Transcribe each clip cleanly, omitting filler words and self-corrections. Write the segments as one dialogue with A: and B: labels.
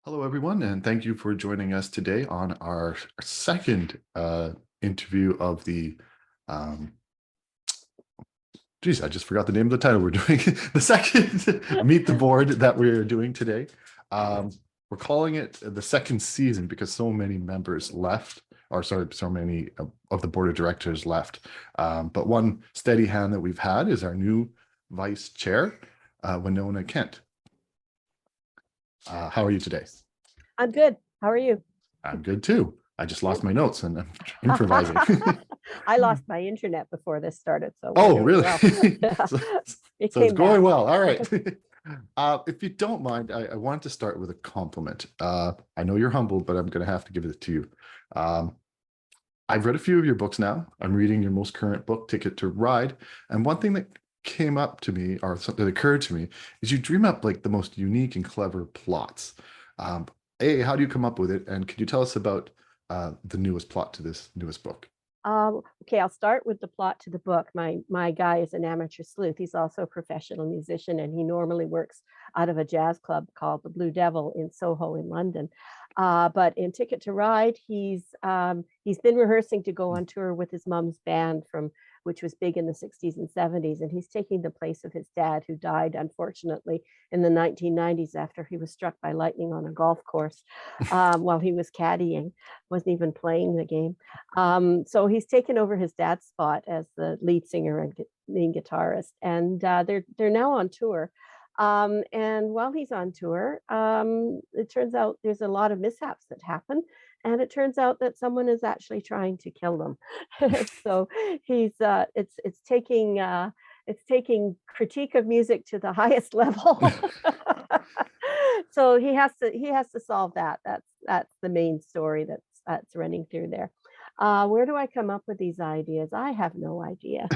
A: Hello, everyone, and thank you for joining us today on our second interview of the. Um, Geez, I just forgot the name of the title we're doing. The second Meet the Board that we're doing today. We're calling it the second season because so many members left, or sorry, so many of the board of directors left. But one steady hand that we've had is our new vice chair, Winona Kent. How are you today?
B: I'm good. How are you?
A: I'm good too. I just lost my notes and I'm improvising.
B: I lost my internet before this started, so we're
A: Oh,
B: doing
A: really?
B: well.
A: So,
B: It
A: so it's
B: came
A: going
B: back.
A: well. All right. If you don't mind, I want to start with a compliment. I know you're humbled, but I'm going to have to give it to you. I've read a few of your books now. I'm reading your most current book, Ticket to Ride. And one thing that came up to me, or something that occurred to me, is you dream up like the most unique and clever plots. Um, how do you come up with it? And could you tell us about the newest plot to this newest book?
B: Okay, I'll start with the plot to the book. My guy is an amateur sleuth. He's also a professional musician, and he normally works out of a jazz club called the Blue Devil in Soho in London. But in Ticket to Ride, he's been rehearsing to go on tour with his mom's band which was big in the 60s and 70s, and he's taking the place of his dad, who died unfortunately in the 1990s after he was struck by lightning on a golf course while he was caddying, wasn't even playing the game. So he's taken over his dad's spot as the lead singer and main guitarist, and they're now on tour. And while he's on tour, it turns out there's a lot of mishaps that happen, and it turns out that someone is actually trying to kill them. So it's taking critique of music to the highest level. So he has to solve that. That's the main story that's running through there. Where do I come up with these ideas? I have no idea.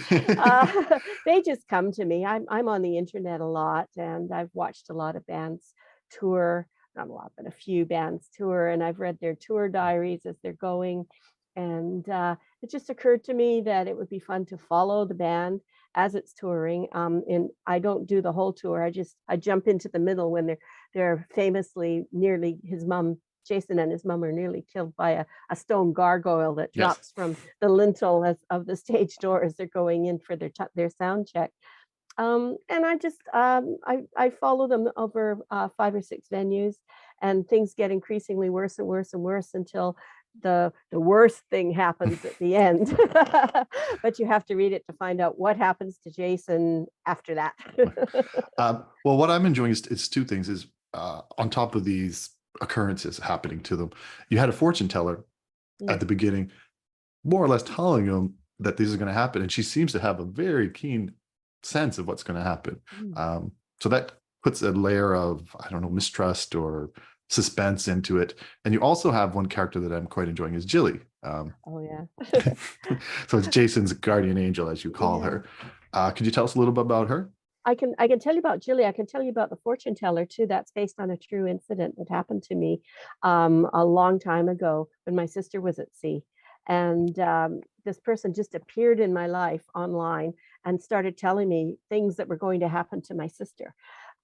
B: They just come to me. I'm on the internet a lot, and I've watched a lot of bands tour. Not a lot, but a few bands tour, and I've read their tour diaries as they're going. And it just occurred to me that it would be fun to follow the band as it's touring. And I don't do the whole tour. I jump into the middle when they're famously nearly Jason and his mom are nearly killed by a stone gargoyle that
A: Yes.
B: drops from the lintel of the stage door as they're going in for their sound check. And I follow them over 5 or 6 venues, and things get increasingly worse and worse and worse until the worst thing happens at the end. But you have to read it to find out what happens to Jason after that.
A: Well, what I'm enjoying is two things. Is on top of these occurrences happening to them, you had a fortune teller at the beginning, more or less telling them that this is going to happen, and she seems to have a very keen sense of what's going to happen. So that puts a layer of, I don't know, mistrust or suspense into it. And you also have one character that I'm quite enjoying is Jilly.
B: Oh yeah.
A: So it's Jason's guardian angel, as you call her. Could you tell us a little bit about her?
B: I can tell you about Jilly. I can tell you about the fortune teller too. That's based on a true incident that happened to me a long time ago when my sister was at sea. And this person just appeared in my life online and started telling me things that were going to happen to my sister.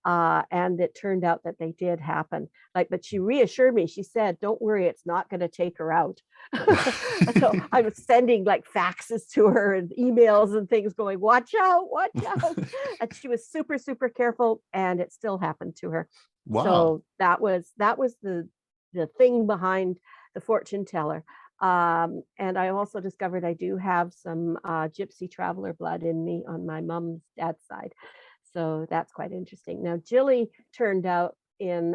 B: And it turned out that they did happen. But she reassured me. She said, "Don't worry, it's not going to take her out." So I was sending faxes to her and emails and things going, "Watch out, watch out." And she was super, super careful, and it still happened to her.
A: Wow.
B: So that was the thing behind the fortune teller. And I also discovered I do have some gypsy traveler blood in me on my mom's dad's side. So that's quite interesting. Now, Jilly turned out in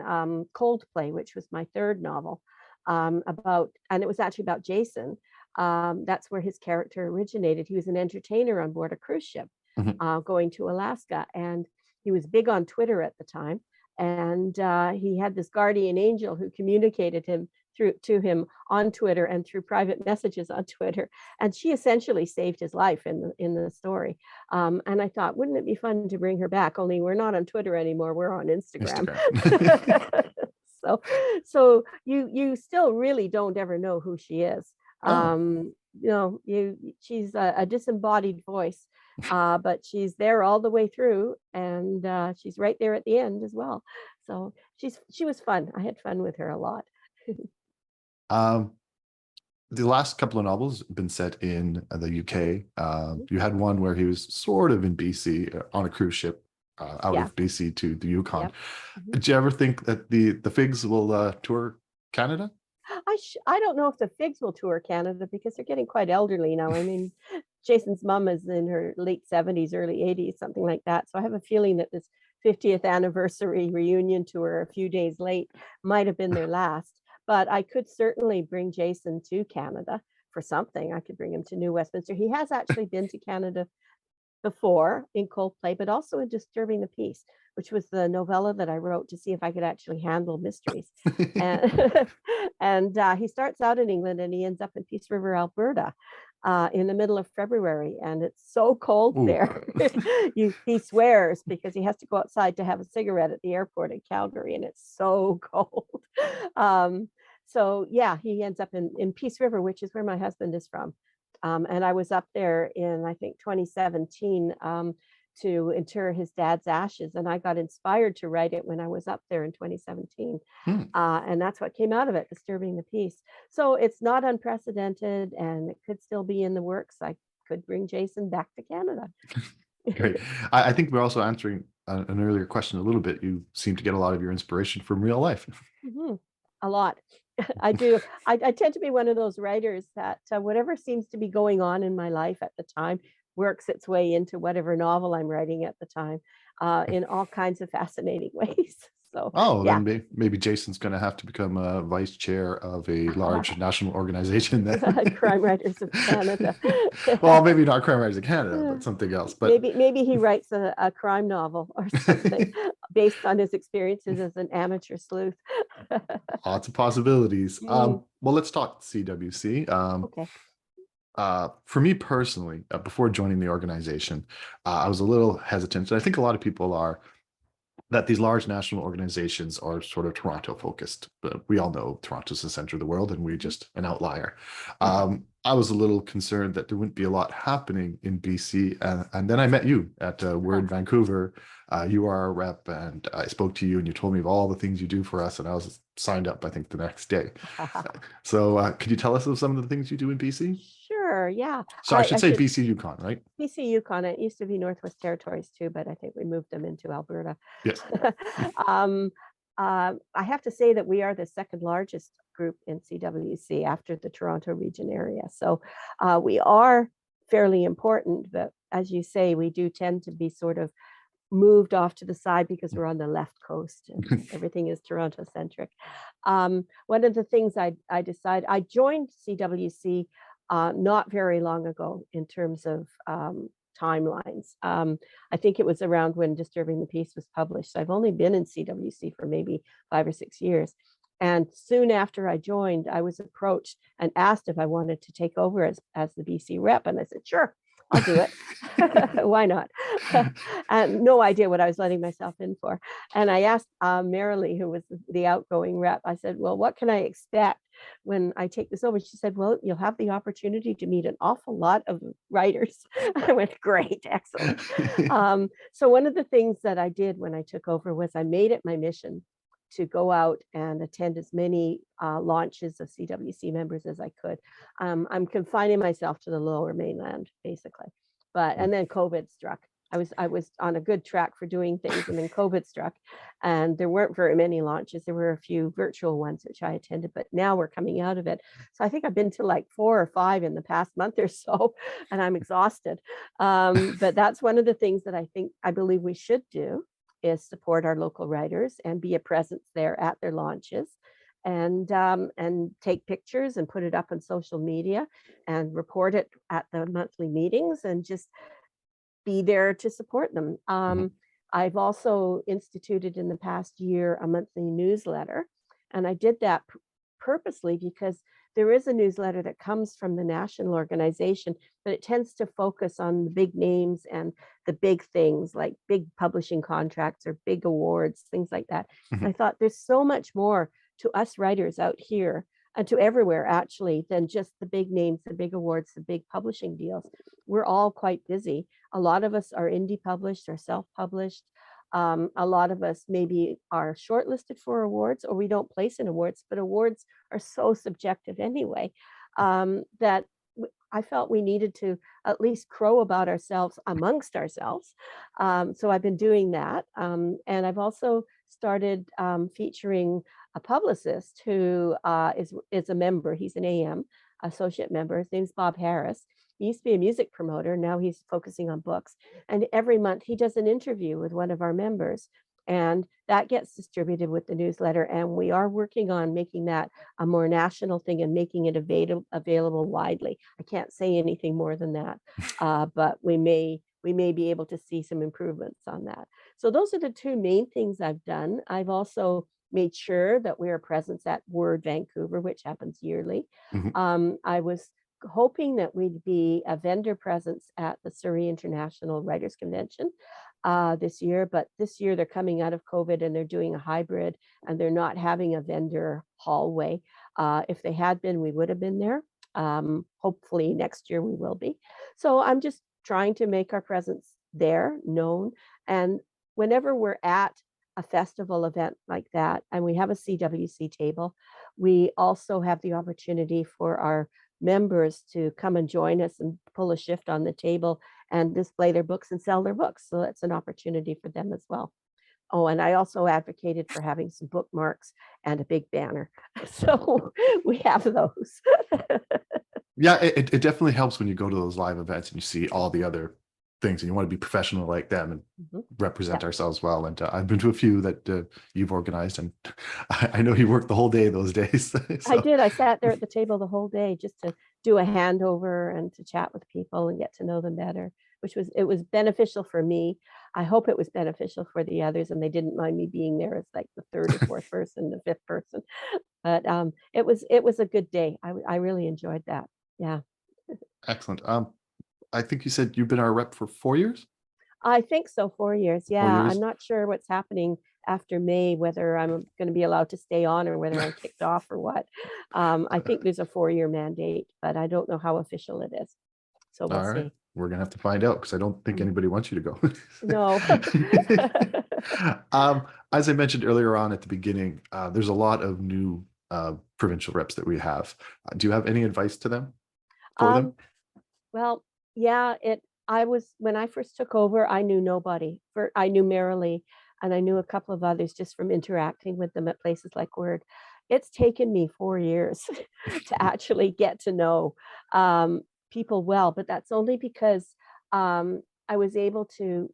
B: Coldplay, which was my third novel, and it was actually about Jason. That's where his character originated. He was an entertainer on board a cruise ship going to Alaska, and he was big on Twitter at the time. And he had this guardian angel who communicated to him on Twitter and through private messages on Twitter, and she essentially saved his life in the story. And I thought, wouldn't it be fun to bring her back? Only we're not on Twitter anymore; we're on Instagram. So you still really don't ever know who she is. She's a disembodied voice, but she's there all the way through, and she's right there at the end as well. So she was fun. I had fun with her a lot.
A: Um, the last couple of novels have been set in the UK. You had one where he was sort of in BC on a cruise ship out
B: Yeah.
A: of BC to the Yukon.
B: Yep. Mhm.
A: Did you ever think that the Figs will tour Canada?
B: I don't know if the Figs will tour Canada because they're getting quite elderly now. I mean, Jason's mom is in her late 70s, early 80s, something like that. So I have a feeling that this 50th anniversary reunion tour, a few days late, might have been their last. But I could certainly bring Jason to Canada for something. I could bring him to New Westminster. He has actually been to Canada before in Coldplay, but also in Disturbing the Peace, which was the novella that I wrote to see if I could actually handle mysteries. And and he starts out in England and he ends up in Peace River, Alberta, in the middle of February, and it's so cold
A: Ooh.
B: there. He swears because he has to go outside to have a cigarette at the airport in Calgary, and it's so cold. Um, so yeah, he ends up in Peace River, which is where my husband is from. And I was up there in, I think, 2017 to inter his dad's ashes. And I got inspired to write it when I was up there in 2017.
A: Hmm.
B: And that's what came out of it, Disturbing the Peace. So it's not unprecedented and it could still be in the works. I could bring Jason back to Canada.
A: Great. I think we're also answering an earlier question a little bit. You seem to get a lot of your inspiration from real life.
B: Mhm. A lot. I do. I tend to be one of those writers that whatever seems to be going on in my life at the time works its way into whatever novel I'm writing at the time in all kinds of fascinating ways. So,
A: Oh,
B: yeah.
A: then maybe Jason's going to have to become a vice chair of a large national organization then.
B: Crime Writers of Canada.
A: Well, maybe not Crime Writers of Canada, but something else. But
B: Maybe he writes a crime novel or something based on his experiences as an amateur sleuth.
A: lots of possibilities.
B: Mm,
A: Well, let's talk CWC.
B: okay.
A: For me personally, before joining the organization, I was a little hesitant, and I think a lot of people are, that these large national organizations are sort of Toronto focused. But we all know Toronto's the center of the world and we're just an outlier. I was a little concerned that there wouldn't be a lot happening in BC. And then I met you at Word Vancouver. You are our rep, and I spoke to you and you told me of all the things you do for us. And I was signed up, I think, the next day. So could you tell us of some of the things you do in BC?
B: Sure, yeah.
A: So I should
B: I
A: say
B: should
A: BC Yukon, right?
B: BC Yukon. It used to be Northwest Territories too, but I think we moved them into Alberta.
A: Yes.
B: um, I have to say that we are the second largest group in CWC after the Toronto region area. So we are fairly important, but as you say, we do tend to be sort of moved off to the side because we're on the left coast and everything is Toronto centric. One of the things I decided, I joined CWC not very long ago in terms of timelines. I think it was around when Disturbing the Peace was published. So I've only been in CWC for maybe 5 or 6 years. And soon after I joined, I was approached and asked if I wanted to take over as the BC rep. And I said, sure, I'll do it. Why not? And no idea what I was letting myself in for. And I asked Marilee, who was the outgoing rep, I said, well, what can I expect when I take this over? She said, well, you'll have the opportunity to meet an awful lot of writers. I went, great, excellent. So one of the things that I did when I took over was I made it my mission to go out and attend as many launches of CWC members as I could. I'm confining myself to the lower mainland, basically. And then COVID struck. I was on a good track for doing things, and then COVID struck, and there weren't very many launches. There were a few virtual ones which I attended, but now we're coming out of it. So I think I've been to like 4 or 5 in the past month or so, and I'm exhausted. But that's one of the things that I believe we should do, is support our local writers and be a presence there at their launches, and take pictures and put it up on social media and report it at the monthly meetings and just be there to support them. I've also instituted in the past year a monthly newsletter, and I did that purposely because there is a newsletter that comes from the national organization, but it tends to focus on the big names and the big things like big publishing contracts or big awards, things like that. And I thought there's so much more to us writers out here and to everywhere actually than just the big names, the big awards, the big publishing deals. We're all quite busy. A lot of us are indie published or self-published. A lot of us maybe are shortlisted for awards or we don't place in awards, but awards are so subjective anyway, that I felt we needed to at least crow about ourselves amongst ourselves. So I've been doing that. And I've also started featuring a publicist who is a member. He's an AM associate member. His name's Bob Harris. He used to be a music promoter. Now he's focusing on books. And every month he does an interview with one of our members. And that gets distributed with the newsletter. And we are working on making that a more national thing and making it available widely. I can't say anything more than that, but we may be able to see some improvements on that. So those are the two main things I've done. I've also made sure that we are present at Word Vancouver, which happens yearly. I was hoping that we'd be a vendor presence at the Surrey International Writers Convention this year, but this year they're coming out of COVID and they're doing a hybrid and they're not having a vendor hallway. If they had been, we would have been there. Hopefully next year we will be. So I'm just trying to make our presence there known. And whenever we're at a festival event like that, and we have a CWC table, we also have the opportunity for our members to come and join us and pull a shift on the table and display their books and sell their books. So that's an opportunity for them as well. Oh, and I also advocated for having some bookmarks and a big banner. So we have those.
A: Yeah, it definitely helps when you go to those live events and you see all the other things and you want to be professional like them and represent ourselves well. And I've been to a few that you've organized, and I know you worked the whole day those days. So.
B: I did. I sat there at the table the whole day just to do a handover and to chat with people and get to know them better, it was beneficial for me. I hope it was beneficial for the others and they didn't mind me being there as like the third or fourth person, the fifth person. But it was a good day. I really enjoyed that. Yeah.
A: Excellent. I think you said you've been our rep for 4 years?
B: I think so, 4 years. Yeah.
A: 4 years?
B: I'm not sure what's happening after May, whether I'm going to be allowed to stay on or whether I'm kicked off or what. I think there's a 4-year mandate, but I don't know how official it is. So we'll
A: All right.
B: see.
A: We're going to have to find out because I don't think anybody wants you to go.
B: No.
A: As I mentioned earlier on at the beginning, there's a lot of new provincial reps that we have. Do you have any advice to them? For them?
B: Well, yeah, when I first took over, I knew nobody. I knew Marilee and I knew a couple of others just from interacting with them at places like Word. It's taken me 4 years to actually get to know people well, but that's only because I was able to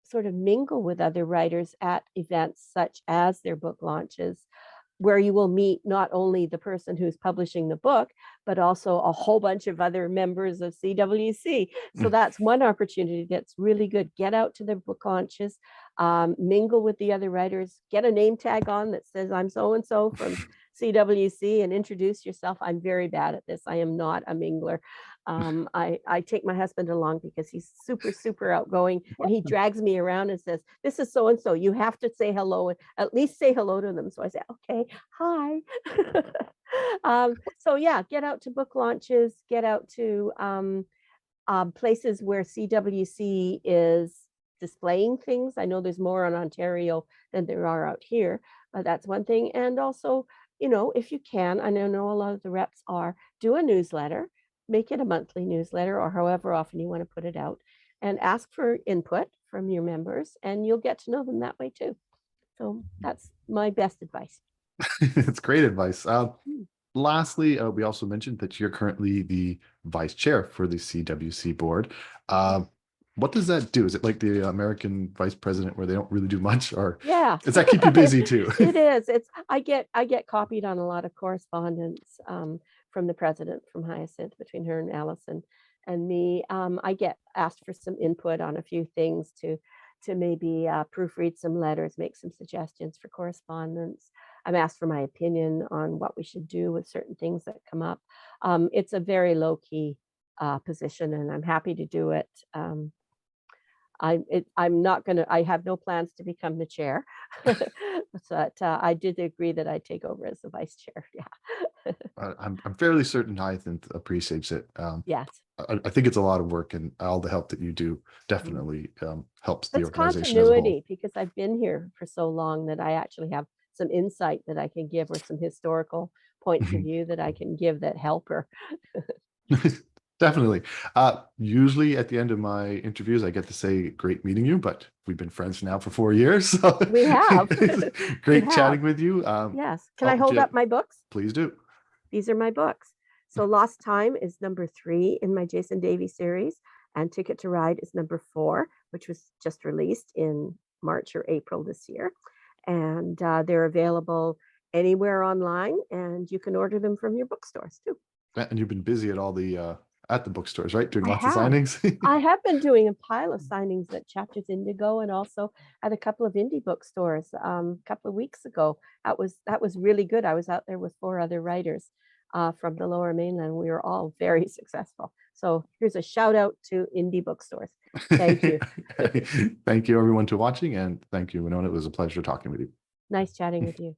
B: sort of mingle with other writers at events such as their book launches, where you will meet not only the person who's publishing the book, but also a whole bunch of other members of CWC. So that's one opportunity that's really good. Get out to the book launches, mingle with the other writers, get a name tag on that says I'm so-and-so from CWC and introduce yourself. I'm very bad at this. I am not a mingler. I take my husband along because he's super, super outgoing and he drags me around and says, this is so-and-so, you have to say hello and at least say hello to them. So I say, okay, hi. So yeah, get out to book launches, get out to places where CWC is displaying things. I know there's more in Ontario than there are out here, but that's one thing. And also, if you can, I know a lot of the reps do a newsletter, make it a monthly newsletter or however often you want to put it out, and ask for input from your members and you'll get to know them that way too. So that's my best advice.
A: It's great advice. Lastly, we also mentioned that you're currently the vice chair for the CWC board. What does that do? Is it like the American vice president where they don't really do much, or
B: yeah,
A: does that keep you busy too?
B: It is. I get copied on a lot of correspondence from the president, from Hyacinth, between her and Allison and me. I get asked for some input on a few things to maybe proofread some letters, make some suggestions for correspondence. I'm asked for my opinion on what we should do with certain things that come up. It's a very low-key position and I'm happy to do it. I'm not going to, I have no plans to become the chair. But I did agree that I'd take over as the vice chair. Yeah.
A: I'm fairly certain Hyacinth appreciates it.
B: Yes.
A: I think it's a lot of work, and all the help that you do definitely helps the
B: That's
A: organization as a whole.
B: continuity, because I've been here for so long that I actually have some insight that I can give, or some historical points of view that I can give that help her.
A: Definitely. Usually at the end of my interviews, I get to say, great meeting you, but we've been friends now for 4 years. So
B: We have.
A: great
B: We
A: chatting
B: have.
A: with you.
B: Yes. Can I hold up my books?
A: Please do.
B: These are my books. So Lost Time is number 3 in my Jason Davey series, and Ticket to Ride is number 4, which was just released in March or April this year. And they're available anywhere online, and you can order them from your bookstores too.
A: And you've been busy at all the at the bookstores, right? Doing
B: I
A: lots of
B: have.
A: signings.
B: I have been doing a pile of signings at Chapters Indigo, and also at a couple of indie bookstores a couple of weeks ago. That was really good. I was out there with 4 other writers from the Lower Mainland. We were all very successful. So here's a shout out to indie bookstores. Thank you.
A: Thank you everyone to watching, and thank you, Winona. It was a pleasure talking with you.
B: Nice chatting with you.